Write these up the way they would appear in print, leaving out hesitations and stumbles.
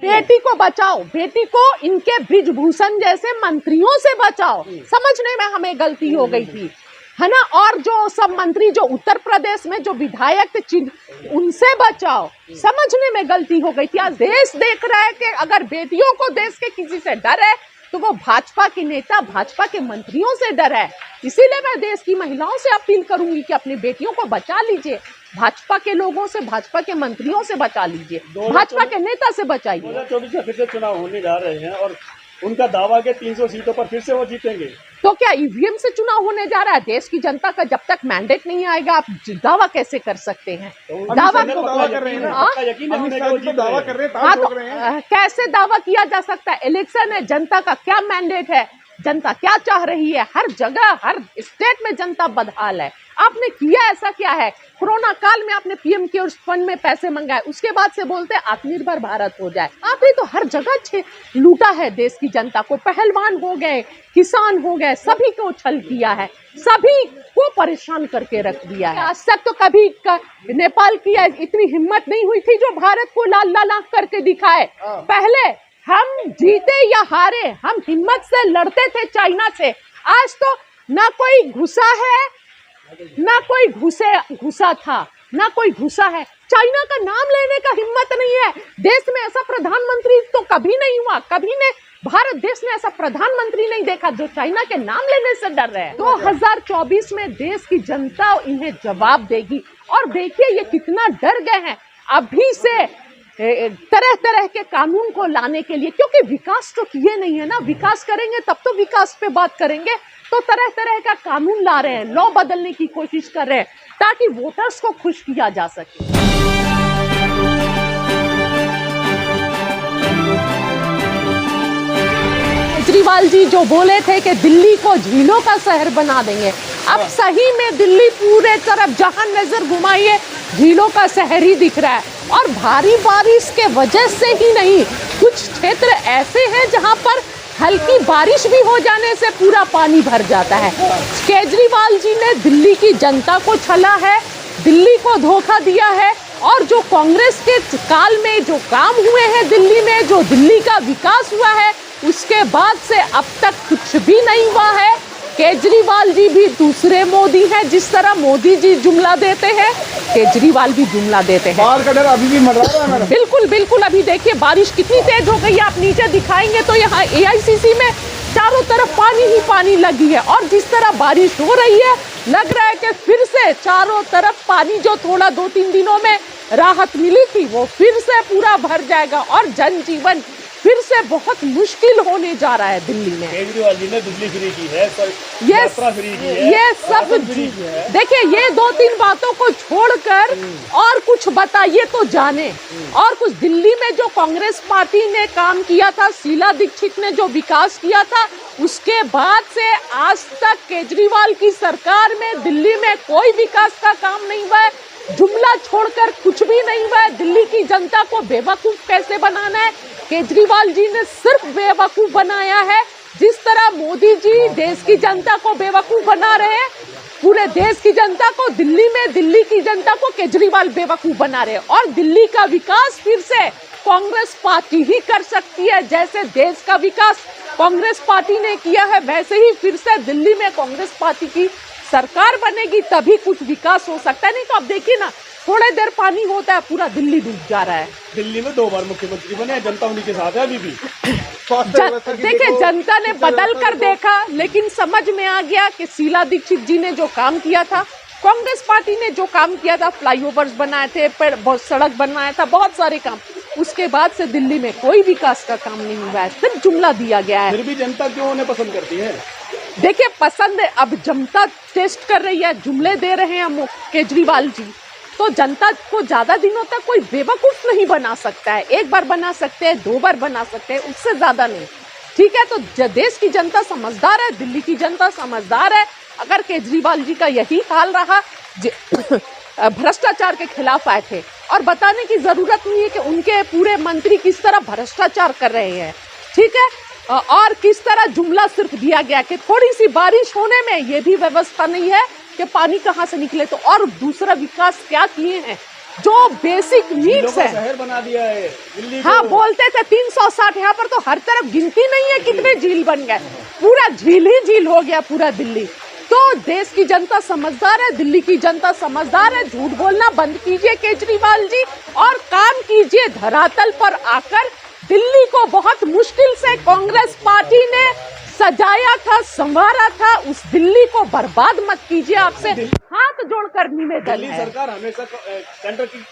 बेटी को बचाओ, बेटी को इनके ब्रिजभूषण जैसे मंत्रियों से बचाओ। समझने में हमें गलती हो गई थी, है ना। और जो सब मंत्री जो उत्तर प्रदेश में जो विधायक थे उनसे बचाओ। समझने में गलती हो गई थी। आज देश देख रहा है कि अगर बेटियों को देश के किसी से डर है तो वो भाजपा के नेता, भाजपा के मंत्रियों से डर है। इसीलिए मैं देश की महिलाओं से अपील करूंगी कि अपनी बेटियों को बचा लीजिए, भाजपा के लोगों से, भाजपा के मंत्रियों से बचा लीजिए, भाजपा के नेता से बचाइए। 2024 में फिर से चुनाव होने जा रहे हैं और उनका दावा के 300 सीटों पर फिर से वो जीतेंगे। तो क्या ईवीएम से चुनाव होने जा रहा है? देश की जनता का जब तक मैंडेट नहीं आएगा आप दावा कैसे कर सकते हैं? दावा कर रहे हैं, दावा कर रहे हैं, कैसे दावा किया जा सकता है? इलेक्शन है, जनता का क्या मैंडेट है, जनता क्या चाह रही है? हर जगह, हर स्टेट में जनता बदहाल है। आपने किया ऐसा क्या है? कोरोना काल में आपने पीएम केयर्स फंड में पैसे मंगाए, उसके बाद से बोलते हैं आत्मनिर्भर भारत हो जाए। आपने तो हर जगह लूटा है देश की जनता को। पहलवान हो गए, किसान हो गए, सभी को छल किया है, सभी को परेशान करके रख दिया है। आज तक तो कभी नेपाल की इतनी हिम्मत नहीं हुई थी जो भारत को लाल लाल आंख करके दिखाए। पहले हम जीते या हारे, हम हिम्मत से लड़ते थे चाइना से। आज तो ना कोई घुसा है, ना कोई घुसा था, ना कोई घुसा है। चाइना का नाम लेने का हिम्मत नहीं है। देश में ऐसा प्रधानमंत्री तो कभी नहीं हुआ, कभी ने भारत देश ने ऐसा प्रधानमंत्री नहीं देखा जो चाइना के नाम लेने से डर रहे हैं। 2024 में देश की जनता इन्हें जवाब देगी। और देखिए ये कितना डर गए हैं अभी से तरह तरह के कानून को लाने के लिए, क्योंकि विकास तो किए नहीं है ना। विकास करेंगे तब तो विकास पे बात करेंगे। तो तरह तरह का कानून ला रहे हैं, लॉ बदलने की कोशिश कर रहे हैं ताकि वोटर्स को खुश किया जा सके। केजरीवाल जी जो बोले थे कि दिल्ली को झीलों का शहर बना देंगे, अब सही में दिल्ली पूरे तरफ जहां नजर घुमाइए झीलों का शहर ही दिख रहा है। और भारी बारिश के वजह से ही नहीं, कुछ क्षेत्र ऐसे हैं जहां पर हल्की बारिश भी हो जाने से पूरा पानी भर जाता है। केजरीवाल जी ने दिल्ली की जनता को छला है, दिल्ली को धोखा दिया है। और जो कांग्रेस के काल में जो काम हुए हैं दिल्ली में, जो दिल्ली का विकास हुआ है, उसके बाद से अब तक कुछ भी नहीं हुआ है। केजरीवाल जी भी दूसरे मोदी हैं। जिस तरह मोदी जी जुमला देते हैं, केजरीवाल भी जुमला देते हैं। बाढ़ का डर अभी भी मंडरा रहा है। बिल्कुल बिल्कुल। अभी देखिए बारिश कितनी तेज हो गई है, आप नीचे दिखाएंगे तो यहाँ AICC में चारों तरफ पानी ही पानी लगी है। और जिस तरह बारिश हो रही है, लग रहा है कि फिर से चारों तरफ पानी जो थोड़ा 2-3 दिनों में राहत मिली थी वो फिर से पूरा भर जाएगा और जनजीवन फिर से बहुत मुश्किल होने जा रहा है दिल्ली में। केजरीवाल जी ने बिजली फ्री की है, यात्रा फ्री की है, ये सब देखिए, ये 2-3 बातों को छोड़कर और कुछ बताइए तो जाने। और कुछ दिल्ली में जो कांग्रेस पार्टी ने काम किया था, शीला दीक्षित ने जो विकास किया था, उसके बाद से आज तक केजरीवाल की सरकार में दिल्ली में कोई विकास का काम नहीं हुआ है। जुमला छोड़कर कुछ भी नहीं हुआ है। दिल्ली की जनता को बेवकूफ कैसे बनाना है, केजरीवाल जी ने सिर्फ बेवकूफ बनाया है। जिस तरह मोदी जी देश की जनता को बेवकूफ बना रहे हैं, पूरे देश की जनता को, दिल्ली में दिल्ली की जनता को केजरीवाल बेवकूफ बना रहे हैं। और दिल्ली का विकास फिर से कांग्रेस पार्टी ही कर सकती है। जैसे देश का विकास कांग्रेस पार्टी ने किया है, वैसे ही फिर से दिल्ली में कांग्रेस पार्टी की सरकार बनेगी तभी कुछ विकास हो सकता है। नहीं तो अब देखिए ना, थोड़ी देर पानी होता है पूरा दिल्ली डूब जा रहा है। दिल्ली में 2 बार मुख्यमंत्री बने, जनता उन्हीं के साथ है अभी भी। देखिए जनता ने बदल कर देखा, लेकिन समझ में आ गया कि शीला दीक्षित जी ने जो काम किया था, कांग्रेस पार्टी ने जो काम किया था, फ्लाईओवर्स बनाए थे, बहुत सड़क बनाया था, बहुत सारे काम, उसके बाद से दिल्ली में कोई विकास का काम नहीं हुआ है, सिर्फ जुमला दिया गया है। फिर भी जनता क्यों उन्हें पसंद करती है? देखिए पसंद है, अब जनता टेस्ट कर रही है, जुमले दे रहे हैं केजरीवाल जी, तो जनता को ज्यादा दिनों तक कोई बेवकूफ नहीं बना सकता है। 1 बार बना सकते हैं, 2 बार बना सकते हैं, उससे ज्यादा नहीं। ठीक है, तो देश की जनता समझदार है, दिल्ली की जनता समझदार है। अगर केजरीवाल जी का यही हाल रहा, भ्रष्टाचार के खिलाफ आए थे, और बताने की जरूरत नहीं है कि उनके पूरे मंत्री किस तरह भ्रष्टाचार कर रहे हैं। ठीक है, और किस तरह जुमला सिर्फ दिया गया कि थोड़ी सी बारिश होने में ये भी व्यवस्था नहीं है कि पानी कहाँ से निकले। तो और दूसरा विकास क्या किए हैं, जो बेसिक नीड्स है। शहर बना दिया है दिल्ली हाँ को। बोलते थे 360, यहाँ पर तो हर तरफ गिनती नहीं है कितने झील बन गए, पूरा झील ही झील हो गया पूरा दिल्ली। तो देश की जनता समझदार है, दिल्ली की जनता समझदार है। झूठ बोलना बंद कीजिए केजरीवाल जी, और काम कीजिए धरातल पर आकर। दिल्ली को बहुत मुश्किल से कांग्रेस पार्टी ने सजाया था, संवारा था, उस दिल्ली को बर्बाद मत कीजिए। आपसे हाथ जोड़कर निवेदन दिल्ली है। सरकार हमेशा सेंटर की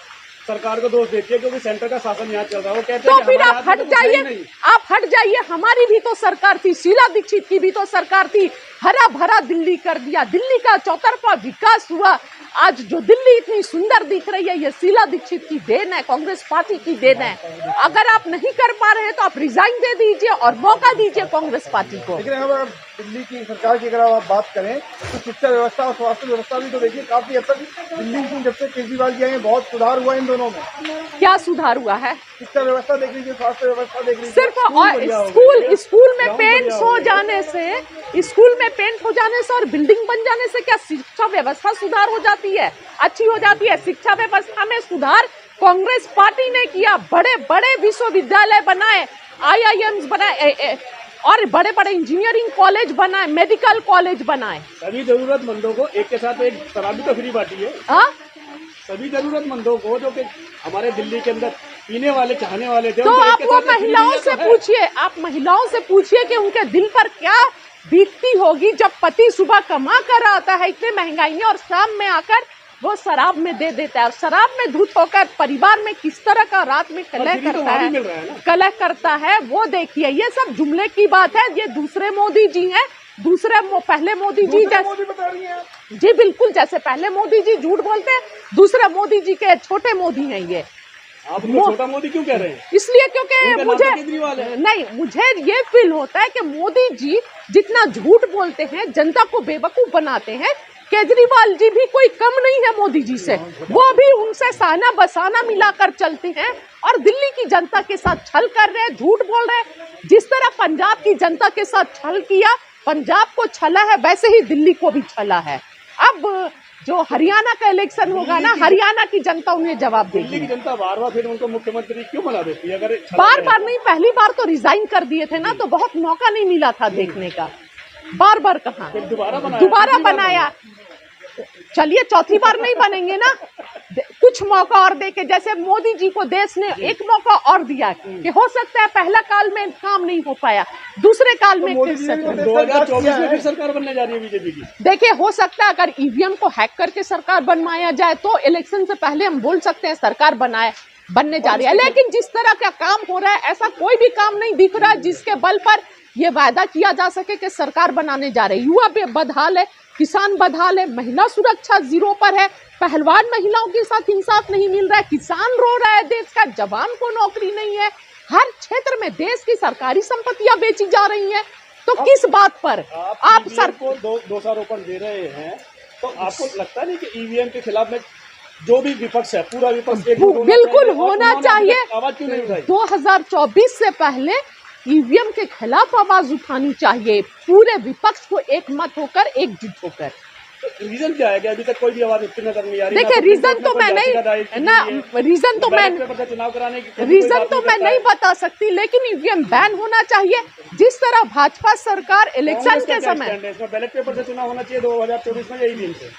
सरकार को दोष देती है क्योंकि सेंटर का शासन यहाँ चल रहा है। वो कहते तो हैं कि फिर हमारे आप हाथ हट में तो कुछ है ही जाइए, नहीं। आप हट जाइए। हमारी भी तो सरकार थी, शीला दीक्षित की भी तो सरकार थी। हरा भरा दिल्ली कर दिया, दिल्ली का चौतरफा विकास हुआ। आज जो दिल्ली इतनी सुंदर दिख रही है, ये शीला दीक्षित की देन है, कांग्रेस पार्टी की देन है। अगर आप नहीं कर पा रहे हैं तो आप रिजाइन दे दीजिए और मौका दीजिए कांग्रेस पार्टी को। लेकिन अगर दिल्ली की सरकार की अगर आप बात करें तो शिक्षा व्यवस्था और स्वास्थ्य व्यवस्था भी तो देखिए काफी हद तक दिल्ली की जब से केजरीवाल जी आए हैं बहुत सुधार हुआ इन दोनों में। क्या सुधार हुआ है? शिक्षा व्यवस्था देख लीजिए, स्वास्थ्य व्यवस्था देख लीजिए। सिर्फ स्कूल में पेंट हो जाने से, स्कूल में पेंट हो जाने से और बिल्डिंग बन जाने से क्या शिक्षा व्यवस्था सुधार हो जाती है, अच्छी हो जाती है? शिक्षा व्यवस्था में सुधार कांग्रेस पार्टी ने किया। बड़े बड़े विश्वविद्यालय बनाए, IIMs बनाए, और बड़े बड़े इंजीनियरिंग कॉलेज बनाए, मेडिकल कॉलेज बनाए। सभी जरूरतमंदों को एक के साथ एक शराब भी तो फ्री बांटी है। हाँ, सभी जरूरतमंदों को जो कि हमारे दिल्ली के अंदर पीने वाले चाहने वाले थे, तो उनको एक आप के वो साथ एक फ्री महिलाओं दिया से तो है। पूछिए, आप महिलाओं से पूछिए कि उनके दिल पर क्या बीतती होगी जब पति सुबह कमा कर आता है इतने महंगाई में और शाम में आकर वो शराब में दे देता है, और शराब में धुत होकर परिवार में किस तरह का रात में कलह फ्री तो करता वहाँ भी है, मिल रहा है ना। कलह करता है, वो देखिए। ये सब जुमले की बात है, ये दूसरे मोदी जी हैं, पहले मोदी जी मोदी बता रही हैं आप। जी बिल्कुल, जैसे पहले मोदी जी झूठ बोलते हैं, दूसरे मोदी जी के छोटे मोदी हैं ये। आप उनको छोटा मोदी क्यों कह रहे हैं? इसलिए क्योंकि उनका नाम मुझे तो केजरीवाल है। नहीं, मुझे ये फील होता है कि मोदी जी जितना झूठ बोलते हैं, जनता को बेवकूफ बनाते हैं, केजरीवाल जी भी कोई कम नहीं है मोदी जी से। वो भी उनसे साना बसाना मिलाकर चलते हैं और दिल्ली की जनता के साथ छल कर रहे हैं, झूठ बोल रहे हैं। जिस तरह पंजाब की जनता के साथ छल किया, पंजाब को छला है, वैसे ही दिल्ली को भी छला है। अब जो हरियाणा का इलेक्शन होगा ना, हरियाणा की जनता उन्हें जवाब दिल्ली देगी। की जनता बार बार फिर उनको मुख्यमंत्री क्यों बना देती है? अगर बार बार नहीं, पहली बार तो रिजाइन कर दिए थे ना, तो बहुत मौका नहीं मिला था देखने का। बार बार कहाँ, फिर दोबारा दोबारा बनाया। चलिए चौथी बार नहीं बनेंगे ना, कुछ मौका और देके, जैसे मोदी जी को देश ने एक मौका और दिया कि हो सकता है पहला काल में काम नहीं हो पाया, दूसरे काल में मोदी कर जी ने सकते। तो 2024 में फिर सरकार बनने जा रही है बीजेपी की। देखिए, हो सकता है अगर ईवीएम को हैक करके सरकार बनवाया जाए तो इलेक्शन से पहले हम बोल सकते हैं सरकार बनने जा रही है। लेकिन जिस तरह का काम हो रहा है, ऐसा कोई भी काम नहीं दिख रहा जिसके बल पर यह वायदा किया जा सके कि सरकार बनाने जा रहे। युवा बदहाल है, किसान बदहाल है, महिला सुरक्षा जीरो पर है, पहलवान महिलाओं के साथ इंसाफ नहीं मिल रहा है, किसान रो रहा है, देश का जवान को नौकरी नहीं है, हर क्षेत्र में देश की सरकारी संपत्तियां बेची जा रही हैं। तो किस बात पर आप सर को दोषारोपण दे रहे हैं? तो आपको लगता नहीं कि ईवीएम के खिलाफ में जो भी विपक्ष है, पूरा विपक्ष बिल्कुल होना चाहिए। आवाज क्यों नहीं उठाई? 2024 से पहले ईवीएम के खिलाफ आवाज उठानी चाहिए, पूरे विपक्ष को एक मत होकर, एकजुट होकर। रीजन क्या है कि अभी तक कोई भी आवाज उठती नजर नहीं आ रही? देखिए, रीजन तो मैं नहीं चुनाव कराने की रीजन तो मैं नहीं बता सकती, लेकिन ईवीएम बैन होना चाहिए। जिस तरह भाजपा सरकार इलेक्शन के समय, बैलेट पेपर से चुनाव होना चाहिए 2024 में, यही से।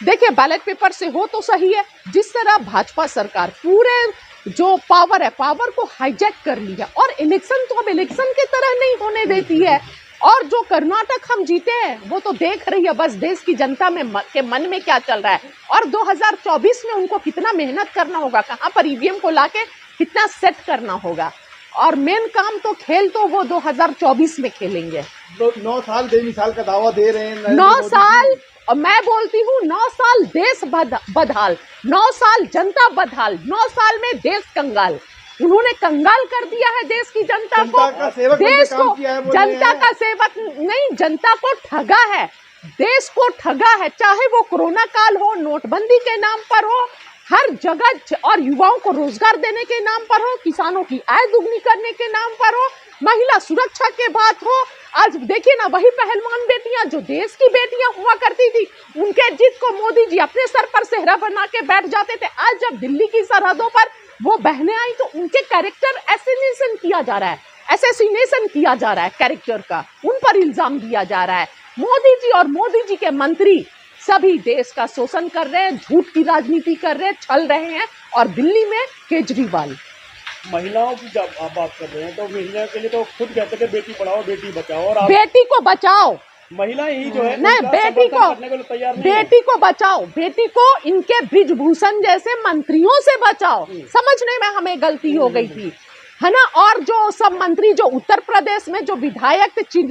देखिए बैलेट पेपर से हो तो सही है, जिस तरह भाजपा सरकार पूरे जो पावर है, पावर को हाईजैक कर लिया और इलेक्शन तो अब इलेक्शन की तरह नहीं होने देती है। और जो कर्नाटक हम जीते हैं वो तो देख रही है बस देश की जनता में के मन में क्या चल रहा है, और 2024 में उनको कितना मेहनत करना होगा, कहाँ पर ईवीएम को लाके कितना सेट करना होगा, और मेन काम तो खेल तो वो 2024 में खेलेंगे। 9 साल बेमिसाल का दावा दे रहे हैं 9 साल, और मैं बोलती हूँ 9 साल देश बदहाल, 9 साल जनता बदहाल, 9 साल में देश कंगाल। उन्होंने कंगाल कर दिया है देश की जनता को, देश को, जनता का सेवक नहीं, जनता को ठगा है, देश को ठगा है। चाहे वो कोरोना काल हो, नोटबंदी के नाम पर हो, हर जगह, और युवाओं को रोजगार देने के नाम पर हो, किसानों की आय दुगनी करने के नाम पर हो, महिला सुरक्षा की बात हो, आज देखिए ना वही पहलवान बेटियां जो देश की बेटियां हुआ करती थी, उनके जिद को मोदी जी अपने सर पर सेहरा बना के बैठ जाते थे। आज जब दिल्ली की सरहदों पर वो बहनें आई तो उनके कैरेक्टर असैसिनेशन किया जा रहा है, असैसिनेशन किया जा रहा है कैरेक्टर का, उन पर इल्जाम दिया जा रहा है। मोदी जी और मोदी जी के मंत्री सभी देश का शोषण कर रहे हैं, झूठ की राजनीति कर रहे हैं, छल रहे हैं। और दिल्ली में केजरीवाल महिलाओं की जब आप बात कर रहे हैं तो महिलाओं के लिए तो खुद कहते हैं कि बेटी पढ़ाओ बेटी बचाओ, और आप बेटी को बचाओ, महिलाएं ही जो है नहीं उनका बेटी समर्थन को, करने के लिए तैयार नहीं है। बेटी को बचाओ, बेटी को इनके ब्रिजभूषण जैसे मंत्रियों से बचाओ। समझने में हमें गलती हो गई थी, है ना। और जो सब मंत्री जो उत्तर प्रदेश में जो विधायक थे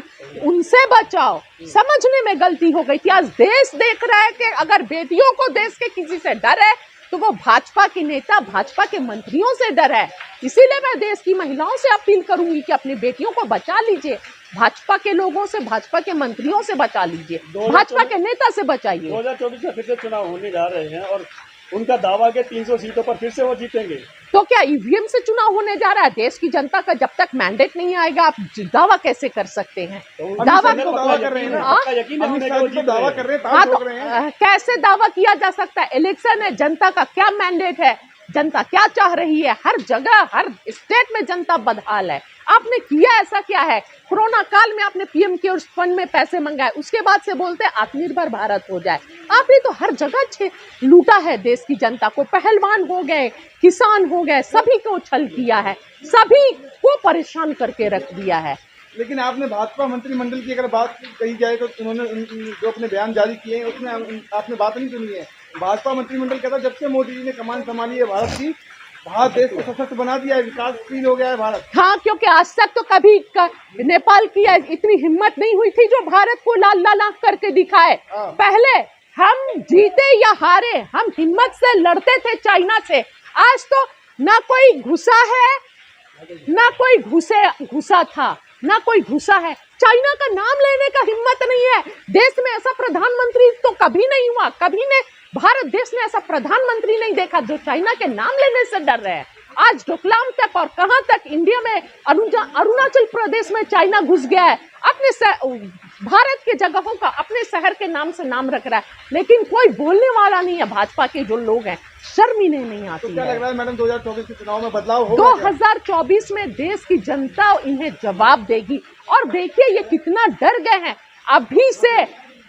उनसे बचाओ, समझने में गलती हो गई थी। आज देश देख रहा है कि अगर बेटियों को देश के किसी से डर है तो वो भाजपा के नेता, भाजपा के मंत्रियों से डर है। इसीलिए मैं देश की महिलाओं से अपील करूंगी कि अपनी बेटियों को बचा लीजिए, भाजपा के लोगों से, भाजपा के मंत्रियों से बचा लीजिए, भाजपा के नेता से बचाइए। 2024 में फिर से चुनाव होने जा रहे हैं और उनका दावा के 300 सीटों पर फिर से वो जीतेंगे। तो क्या ईवीएम से चुनाव होने जा रहा है? देश की जनता का जब तक मैंडेट नहीं आएगा आप दावा कैसे कर सकते हैं? दावा कर रहे हैं ना, यकीन है अमित उन्हें शाह कि वो जी तो दावा जीतेंगे। कर रहे हैं, हाँ, दावा ठोक रहे हैं। कैसे दावा किया जा सकता है? इलेक्शन है, जनता का क्या मैंडेट है, जनता क्या चाह रही है? हर जगह हर स्टेट में जनता बदहाल है। आपने किया ऐसा क्या है? कोरोना काल में आपने पीएम केयर्स फंड में पैसे मंगाए, उसके बाद से बोलते हैं आत्मनिर्भर भारत हो जाए। आपने तो हर जगह लूटा है देश की जनता को, पहलवान हो गए, किसान हो गए, सभी को छल किया है, सभी को परेशान करके रख दिया है। लेकिन आपने भाजपा मंत्रिमंडल की अगर बात कही जाए तो उन्होंने जो अपने बयान जारी किए हैं उसमें आपने बात नहीं सुनी है। भाजपा मंत्रिमंडल कहता है जब से मोदी जी ने कमान संभाली है भारत की, भारत देश को सशक्त बना दिया है, विकासशील हो गया है भारत। हाँ, क्योंकि आज तक तो कभी नेपाल की इतनी हिम्मत नहीं हुई थी जो भारत को लाल लाल आंख करके दिखाए। पहले हम जीते या हारे, हम हिम्मत से लड़ते थे चाइना से। आज तो ना कोई घुसा है, ना कोई घुसा था, ना कोई घुसा है। चाइना का नाम लेने का हिम्मत नहीं है। देश में ऐसा प्रधानमंत्री तो कभी नहीं हुआ, कभी ने भारत देश ने ऐसा प्रधानमंत्री नहीं देखा जो चाइना के नाम लेने से डर रहे हैं। आज डोकलाम तक और कहां तक इंडिया में अरुणाचल प्रदेश में चाइना घुस गया है, अपने भारत के जगहों का अपने शहर के नाम से नाम रख रहा है, लेकिन कोई बोलने वाला नहीं है। भाजपा के जो लोग हैं शर्म इन्हें नहीं आती तो क्या है। लग रहा है मैडम 2024 के चुनाव में बदलाव होगा? 2024 में देश की जनता इन्हें जवाब देगी। और देखिए ये कितना डर गए हैं अभी से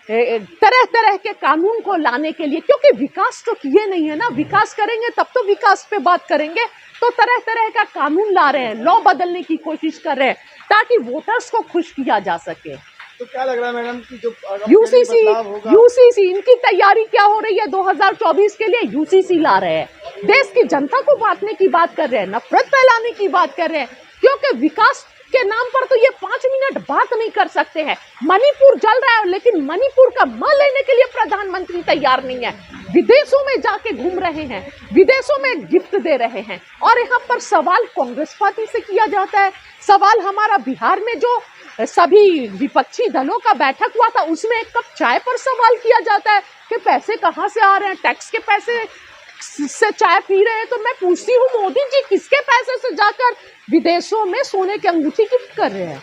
तरह तरह के कानून को लाने के लिए, क्योंकि विकास तो किए नहीं है ना। विकास करेंगे तब तो विकास पे बात करेंगे। तो तरह तरह का कानून ला रहे हैं, लॉ बदलने की कोशिश कर रहे हैं ताकि वोटर्स को खुश किया जा सके। तो क्या लग रहा है मैडम कि जो यूसीसी इनकी तैयारी क्या हो रही है 2024 के लिए? यूसीसी ला रहे हैं, देश की जनता को बांटने की बात कर रहे हैं, नफरत फैलाने की बात कर रहे हैं। क्योंकि विकास के नाम पर तो ये 5 मिनट बात नहीं कर सकते हैं। मणिपुर जल रहा है, लेकिन मणिपुर का मां लेने के लिए प्रधानमंत्री तैयार नहीं है। विदेशों में जाके घूम रहे हैं, विदेशों में गिफ्ट दे रहे हैं। और यहाँ पर सवाल कांग्रेस पार्टी से किया जाता है। सवाल हमारा बिहार में जो सभी विपक्षी दलों का बैठक हुआ था उसमें एक कप चाय पर सवाल किया जाता है कि पैसे कहाँ से आ रहे हैं, टैक्स के पैसे से चाय पी रहे हैं। तो मैं पूछती हूँ मोदी जी किसके पैसे से जाकर विदेशों में सोने की अंगूठी गिफ्ट कर रहे हैं?